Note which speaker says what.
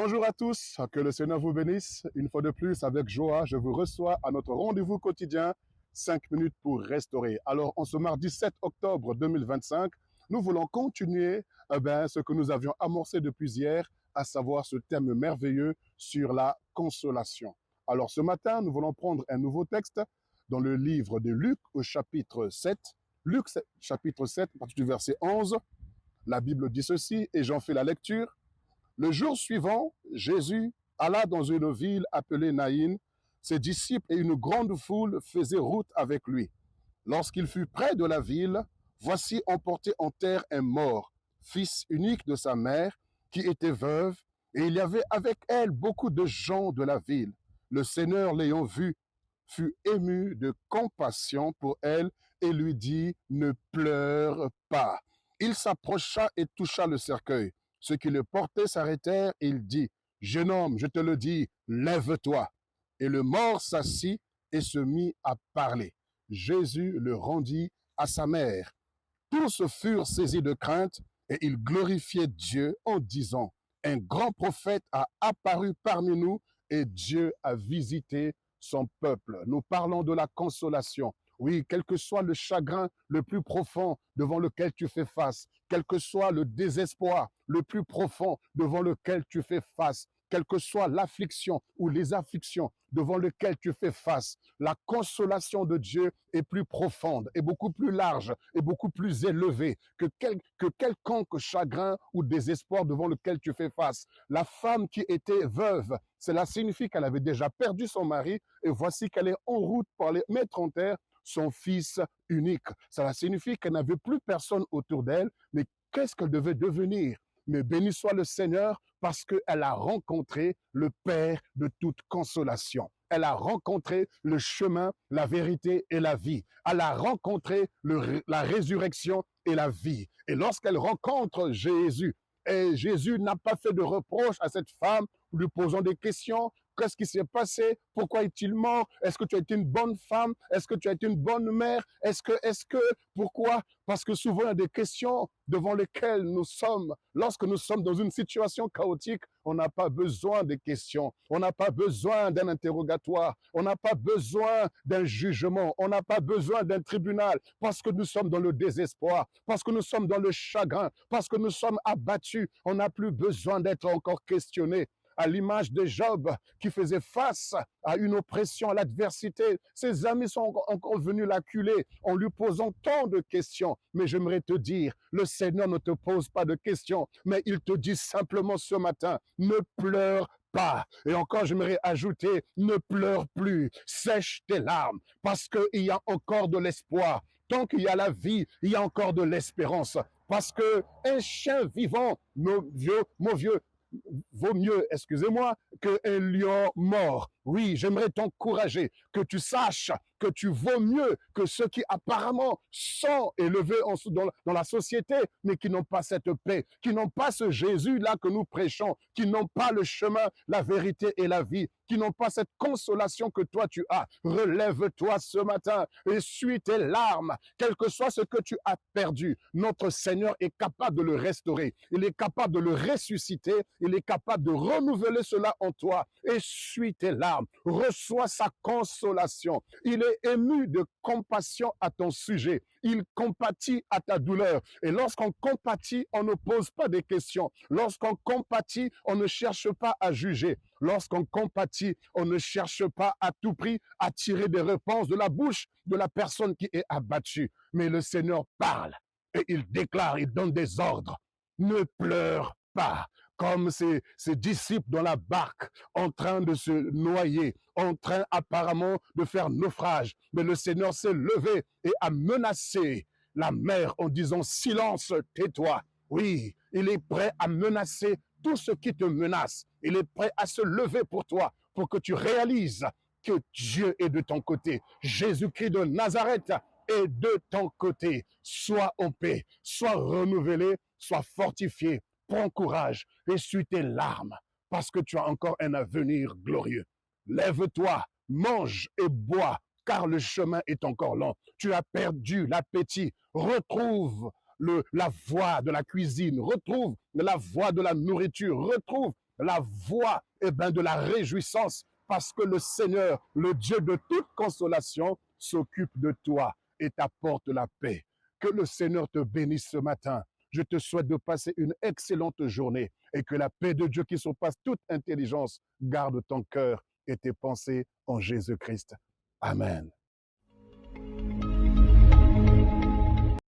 Speaker 1: Bonjour à tous, que le Seigneur vous bénisse. Une fois de plus, avec joie, je vous reçois à notre rendez-vous quotidien, 5 minutes pour restaurer. Alors, en ce mardi 7 octobre 2025, nous voulons continuer ce que nous avions amorcé depuis hier, à savoir ce thème merveilleux sur la consolation. Alors, ce matin, nous voulons prendre un nouveau texte dans le livre de Luc au chapitre 7. Luc chapitre 7, à partir du verset 11. La Bible dit ceci, et j'en fais la lecture. Le jour suivant, Jésus alla dans une ville appelée Naïn. Ses disciples et une grande foule faisaient route avec lui. Lorsqu'il fut près de la ville, voici on portait en terre un mort, fils unique de sa mère, qui était veuve, et il y avait avec elle beaucoup de gens de la ville. Le Seigneur, l'ayant vue, fut ému de compassion pour elle et lui dit, ne pleure pas. Il s'approcha et toucha le cercueil. Ceux qui le portaient s'arrêtèrent et il dit, jeune homme, je te le dis, lève-toi. Et le mort s'assit et se mit à parler. Jésus le rendit à sa mère. Tous furent saisis de crainte et ils glorifiaient Dieu en disant, un grand prophète a apparu parmi nous et Dieu a visité son peuple. Nous parlons de la consolation. Oui, quel que soit le chagrin le plus profond devant lequel tu fais face, quel que soit le désespoir le plus profond devant lequel tu fais face, quelle que soit l'affliction ou les afflictions devant lesquelles tu fais face, la consolation de Dieu est plus profonde, et beaucoup plus large, et beaucoup plus élevée que quelconque chagrin ou désespoir devant lequel tu fais face. La femme qui était veuve, cela signifie qu'elle avait déjà perdu son mari, et voici qu'elle est en route pour aller mettre en terre son fils unique. Cela signifie qu'elle n'avait plus personne autour d'elle, mais qu'est-ce qu'elle devait devenir? Mais béni soit le Seigneur parce qu'elle a rencontré le Père de toute consolation. Elle a rencontré le chemin, la vérité et la vie. Elle a rencontré la résurrection et la vie. Et lorsqu'elle rencontre Jésus, et Jésus n'a pas fait de reproche à cette femme, lui posant des questions. Qu'est-ce qui s'est passé? Pourquoi est-il mort? Est-ce que tu as été une bonne femme? Est-ce que tu as été une bonne mère? Pourquoi? Parce que souvent, il y a des questions devant lesquelles nous sommes. Lorsque nous sommes dans une situation chaotique, on n'a pas besoin de questions. On n'a pas besoin d'un interrogatoire. On n'a pas besoin d'un jugement. On n'a pas besoin d'un tribunal parce que nous sommes dans le désespoir, parce que nous sommes dans le chagrin, parce que nous sommes abattus. On n'a plus besoin d'être encore questionnés. À l'image de Job qui faisait face à une oppression, à l'adversité. Ses amis sont encore venus l'acculer en lui posant tant de questions. Mais j'aimerais te dire, le Seigneur ne te pose pas de questions, mais il te dit simplement ce matin, ne pleure pas. Et encore, j'aimerais ajouter, ne pleure plus, sèche tes larmes, parce qu'il y a encore de l'espoir. Tant qu'il y a la vie, il y a encore de l'espérance. Parce que un chien vivant, mon vieux, vaut mieux, excusez-moi, qu'un lion mort. Oui, j'aimerais t'encourager, que tu saches que tu vaux mieux que ceux qui apparemment sont élevés dans la société, mais qui n'ont pas cette paix, qui n'ont pas ce Jésus-là que nous prêchons, qui n'ont pas le chemin, la vérité et la vie, qui n'ont pas cette consolation que toi tu as. Relève-toi ce matin, essuie tes larmes, quel que soit ce que tu as perdu. Notre Seigneur est capable de le restaurer, il est capable de le ressusciter, il est capable de renouveler cela en toi. Essuie tes larmes, reçois sa consolation. Il est ému de compassion à ton sujet. Il compatit à ta douleur. Et lorsqu'on compatit, on ne pose pas de questions. Lorsqu'on compatit, on ne cherche pas à juger. Lorsqu'on compatit, on ne cherche pas à tout prix à tirer des réponses de la bouche de la personne qui est abattue. Mais le Seigneur parle et il déclare, il donne des ordres. Ne pleure pas. Comme ces disciples dans la barque, en train de se noyer, en train apparemment de faire naufrage. Mais le Seigneur s'est levé et a menacé la mer en disant, silence, tais-toi. Oui, il est prêt à menacer tout ce qui te menace. Il est prêt à se lever pour toi, pour que tu réalises que Dieu est de ton côté. Jésus-Christ de Nazareth est de ton côté. Sois en paix, sois renouvelé, sois fortifié. Prends courage, essuie tes larmes, parce que tu as encore un avenir glorieux. Lève-toi, mange et bois, car le chemin est encore long. Tu as perdu l'appétit. Retrouve la voie de la cuisine, retrouve la voie de la nourriture, retrouve la voix de la réjouissance parce que le Seigneur, le Dieu de toute consolation, s'occupe de toi et t'apporte la paix. Que le Seigneur te bénisse ce matin. Je te souhaite de passer une excellente journée et que la paix de Dieu qui surpasse toute intelligence garde ton cœur et tes pensées en Jésus-Christ. Amen.